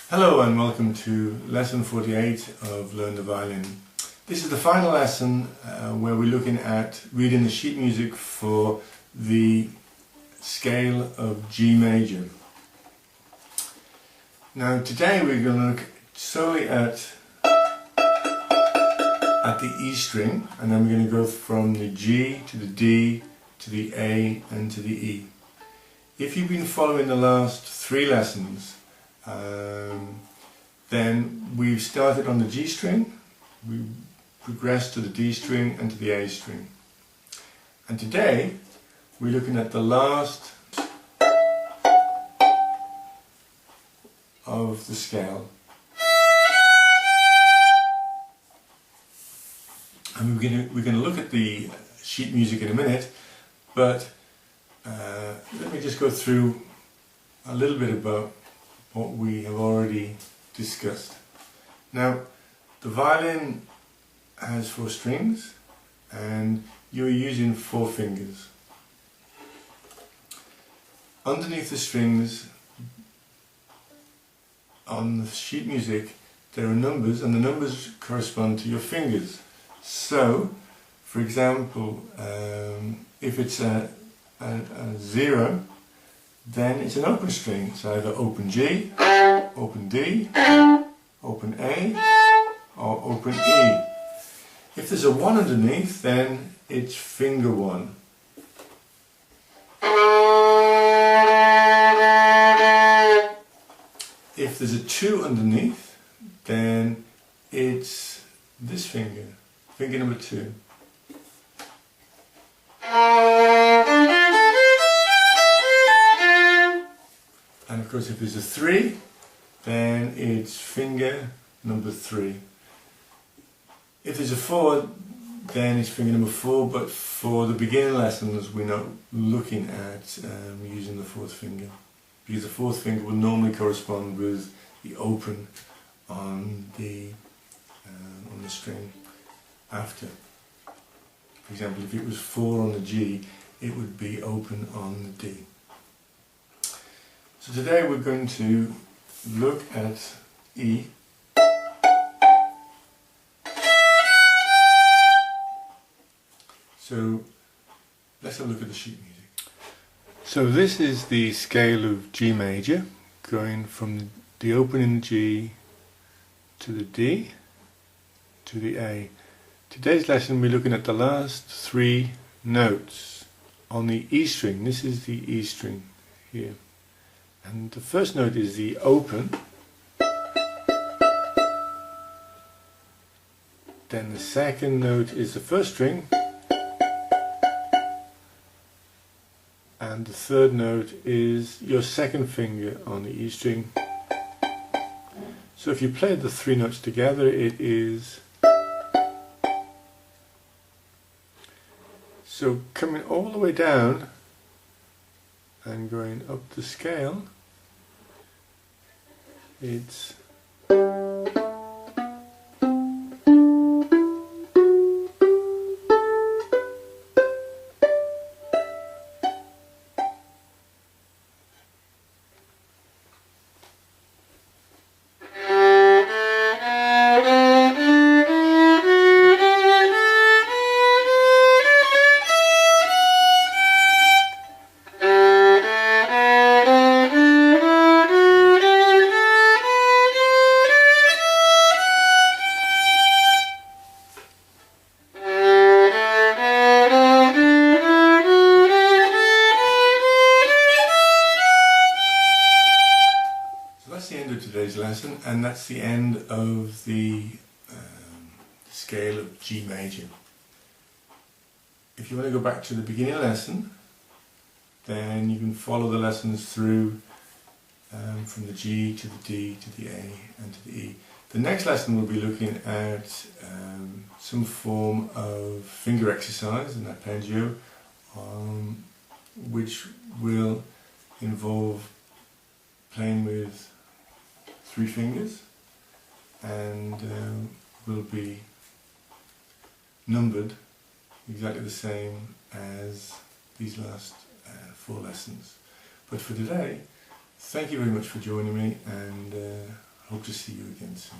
Hello and welcome to lesson 48 of Learn the Violin. This is the final lesson where we're looking at reading the sheet music for the scale of G major. Now today we're going to look solely at the E string, and then we're going to go from the G to the D to the A and to the E. If you've been following the last three lessons, then we've started on the G string, we progressed to the D string and to the A string. And today we're looking at the last of the scale. And we're going to look at the sheet music in a minute, but let me just go through a little bit about what we have already discussed. Now, the violin has 4 strings and you're using 4 fingers. Underneath the strings on the sheet music there are numbers, and the numbers correspond to your fingers. So, for example, if it's a 0, then it's an open string. It's either open G, open D, open A, or open E. If there's a 1 underneath, then it's finger 1. If there's a 2 underneath, then it's this finger, finger number 2. And of course if there's a 3, then it's finger number 3. If there's a 4, then it's finger number 4, but for the beginner lessons we're not looking at using the 4th finger, because the 4th finger will normally correspond with the open on the string after. For example, if it was 4 on the G, it would be open on the D. So today we're going to look at E. So let's have a look at the sheet music. So this is the scale of G major, going from the open in the G to the D to the A. Today's lesson we're looking at the last 3 notes on the E string. This is the E string here. And the first note is the open, then the second note is the first string, and the third note is your second finger on the E string. So if you play the 3 notes together, it is. So coming all the way down and going up the scale, it's today's lesson, and that's the end of the scale of G major. If you want to go back to the beginning lesson, then you can follow the lessons through from the G to the D to the A and to the E. The next lesson we'll be looking at some form of finger exercise, an arpeggio, which will involve playing with 3 fingers and will be numbered exactly the same as these last 4 lessons. But for today, thank you very much for joining me, and Hope to see you again soon.